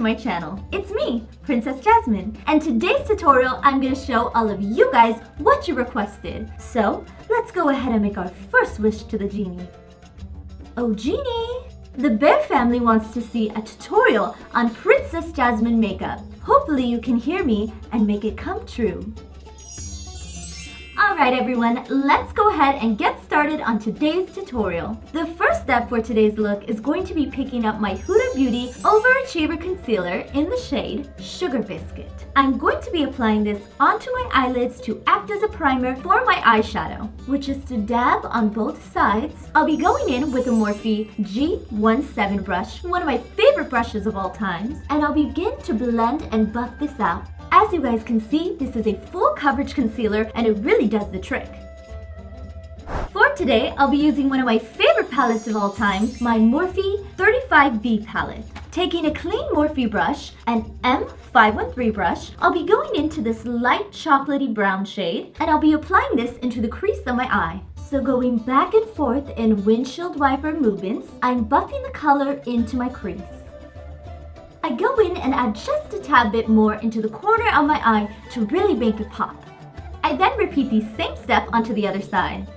my channel. It's me, Princess Jasmine, and today's tutorial I'm going to show all of you guys what you requested. So let's go ahead and make our first wish to the genie. Oh genie! The bear family wants to see a tutorial on Princess Jasmine makeup. Hopefully you can hear me and make it come true. Alright everyone, let's go ahead and get started on today's tutorial. The first step for today's look is going to be picking up my Huda Beauty Overachiever Concealer in the shade Sugar Biscuit. I'm going to be applying this onto my eyelids to act as a primer for my eyeshadow, which is to dab on both sides. I'll be going in with a Morphe G17 brush, one of my favorite brushes of all time, and I'll begin to blend and buff this out. As you guys can see, this is a full coverage concealer and it really does the trick. For today, I'll be using one of my favorite palettes of all time, my Morphe 35B palette. Taking a clean Morphe brush, an M513 brush, I'll be going into this light chocolatey brown shade and I'll be applying this into the crease of my eye. So going back and forth in windshield wiper movements, I'm buffing the color into my crease. I go in and add just a tad bit more into the corner of my eye to really make it pop. I then repeat the same step onto the other side.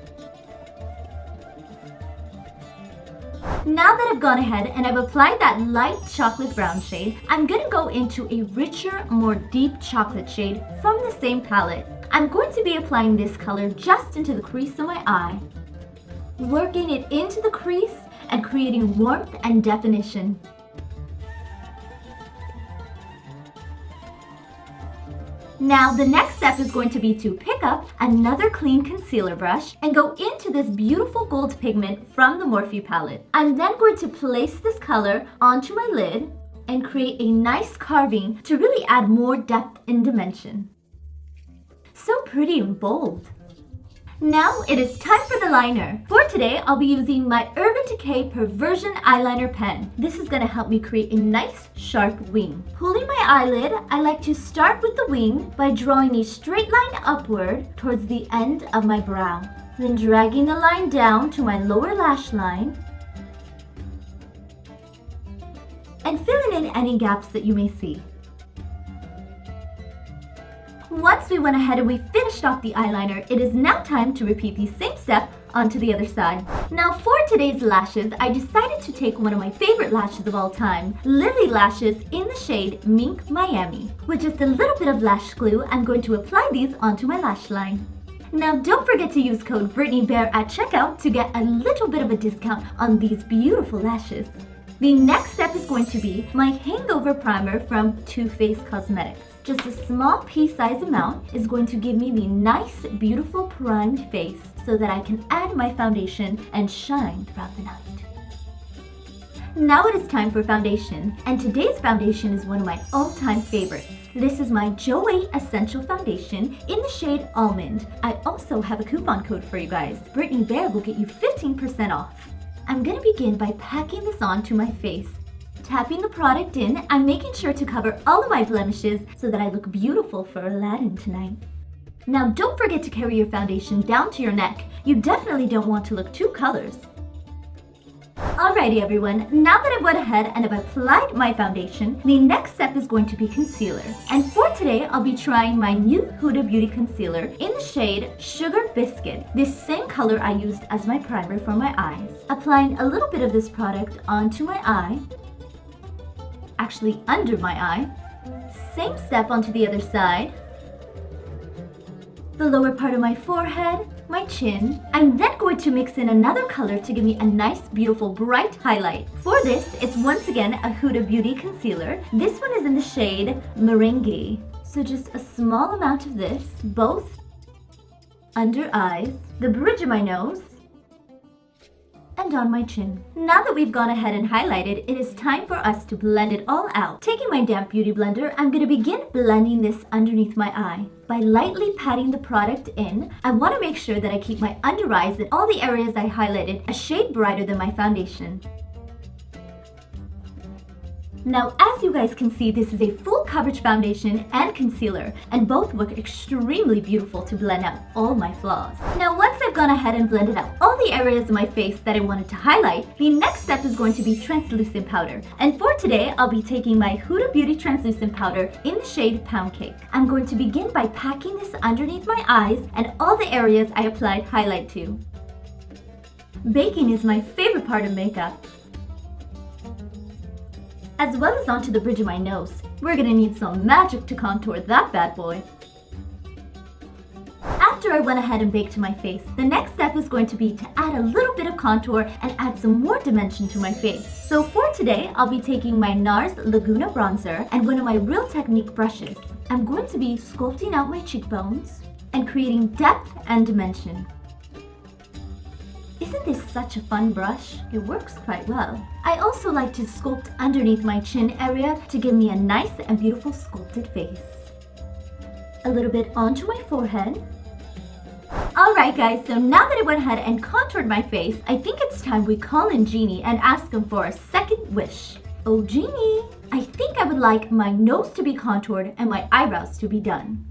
Now that I've gone ahead and I've applied that light chocolate brown shade, I'm going to go into a richer, more deep chocolate shade from the same palette. I'm going to be applying this color just into the crease of my eye, working it into the crease and creating warmth and definition. Now the next step is going to be to pick up another clean concealer brush and go into this beautiful gold pigment from the Morphe palette. I'm then going to place this color onto my lid and create a nice carving to really add more depth and dimension. So pretty and bold. Now it is time for the liner. For today, I'll be using my Urban Decay Perversion eyeliner pen. This is going to help me create a nice, sharp wing. Pulling my eyelid, I like to start with the wing by drawing a straight line upward towards the end of my brow. Then dragging the line down to my lower lash line and filling in any gaps that you may see. Once we went ahead and we finished off the eyeliner, it is now time to repeat the same step onto the other side. Now for today's lashes, I decided to take one of my favorite lashes of all time, LILLY lashes in the shade Mink Miami. With just a little bit of lash glue, I'm going to apply these onto my lash line. Now don't forget to use code BrittanyBear at checkout to get a little bit of a discount on these beautiful lashes. The next step is going to be my Hangover primer from Too Faced Cosmetics. Just a small pea-sized amount is going to give me the nice, beautiful primed face so that I can add my foundation and shine throughout the night. Now it is time for foundation, and today's foundation is one of my all-time favorites. This is my JOUER Essential Foundation in the shade Almond. I also have a coupon code for you guys. Brittany Bear will get you 15% off. I'm going to begin by packing this onto my face. Tapping the product in, I'm making sure to cover all of my blemishes so that I look beautiful for Aladdin tonight. Now don't forget to carry your foundation down to your neck. You definitely don't want to look two colors. Alrighty everyone, now that I've went ahead and I've applied my foundation, the next step is going to be concealer. And for today, I'll be trying my new Huda Beauty Concealer in the shade Sugar Biscuit, this same color I used as my primer for my eyes. Applying a little bit of this product onto my eye, actually under my eye. Same step onto the other side. The lower part of my forehead, my chin. I'm then going to mix in another color to give me a nice, beautiful, bright highlight. For this, it's once again a Huda Beauty concealer. This one is in the shade Merengue. So just a small amount of this, both under eyes, the bridge of my nose, and on my chin. Now that we've gone ahead and highlighted, it is time for us to blend it all out. Taking my damp beauty blender, I'm going to begin blending this underneath my eye. By lightly patting the product in, I want to make sure that I keep my under eyes and all the areas I highlighted a shade brighter than my foundation. Now, as you guys can see, this is a full coverage foundation and concealer, and both look extremely beautiful to blend out all my flaws. Now, once I've gone ahead and blended out all the areas of my face that I wanted to highlight, the next step is going to be translucent powder. And for today, I'll be taking my Huda Beauty translucent powder in the shade Pound Cake. I'm going to begin by packing this underneath my eyes and all the areas I applied highlight to. Baking is my favorite part of makeup, as well as onto the bridge of my nose. We're gonna need some magic to contour that bad boy. After I went ahead and baked my face, the next step is going to be to add a little bit of contour and add some more dimension to my face. So for today, I'll be taking my NARS Laguna bronzer and one of my Real Technique brushes. I'm going to be sculpting out my cheekbones and creating depth and dimension. Isn't this such a fun brush? It works quite well. I also like to sculpt underneath my chin area to give me a nice and beautiful sculpted face. A little bit onto my forehead. Alright guys, so now that I went ahead and contoured my face, I think it's time we call in Genie and ask him for a second wish. Oh Genie, I think I would like my nose to be contoured and my eyebrows to be done.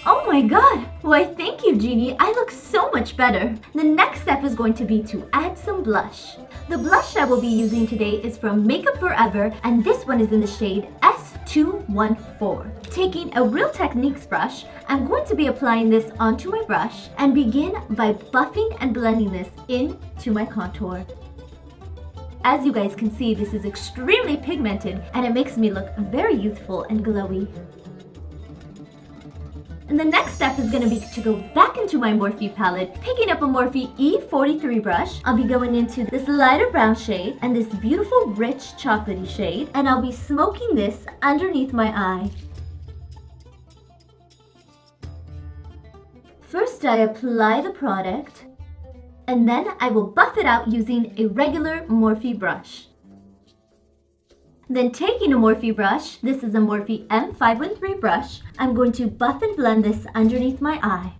Oh my god! Why thank you, Genie. I look so much better. The next step is going to be to add some blush. The blush I will be using today is from Makeup Forever, and this one is in the shade S214. Taking a Real Techniques brush, I'm going to be applying this onto my brush and begin by buffing and blending this into my contour. As you guys can see, this is extremely pigmented and it makes me look very youthful and glowy. And the next step is going to be to go back into my Morphe palette, picking up a Morphe E43 brush. I'll be going into this lighter brown shade and this beautiful rich chocolatey shade, and I'll be smoking this underneath my eye. First I apply the product, and then I will buff it out using a regular Morphe brush. Then taking a Morphe brush, this is a Morphe M513 brush, I'm going to buff and blend this underneath my eye.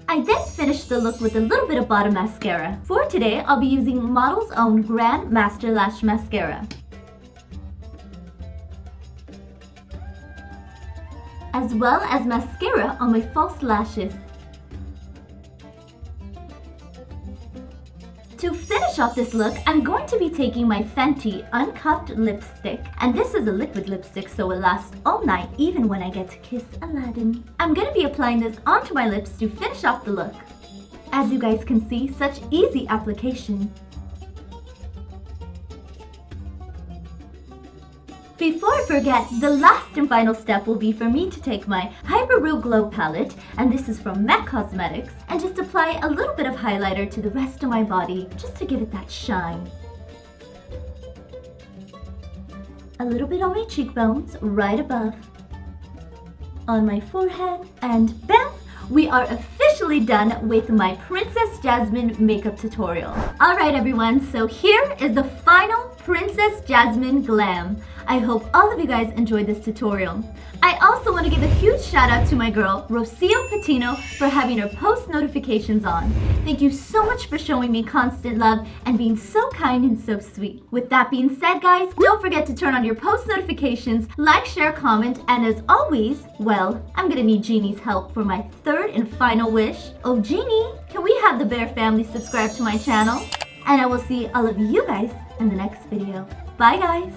I then finish the look with a little bit of bottom mascara. For today, I'll be using Model's Own Grand Master Lash Mascara, as well as mascara on my false lashes. To finish off this look, I'm going to be taking my FENTY Uncuffed lipstick, and this is a liquid lipstick so it lasts all night even when I get to kiss Aladdin. I'm going to be applying this onto my lips to finish off the look. As you guys can see, such easy application. Before I forget, the last and final step will be for me to take my Hyper Real Glow palette, and this is from MAC Cosmetics, and just apply a little bit of highlighter to the rest of my body, just to give it that shine. A little bit on my cheekbones, right above, on my forehead, and bam! We are officially done with my Princess Jasmine makeup tutorial. Alright everyone, so here is the final Princess Jasmine glam. I hope all of you guys enjoyed this tutorial. I also want to give a huge shout out to my girl, Rocio Patino, for having her post notifications on. Thank you so much for showing me constant love and being so kind and so sweet. With that being said, guys, don't forget to turn on your post notifications, like, share, comment, and as always, well, I'm gonna need Genie's help for my third and final wish. Oh, Genie, can we have the Bear family subscribe to my channel? And I will see all of you guys in the next video. Bye, guys.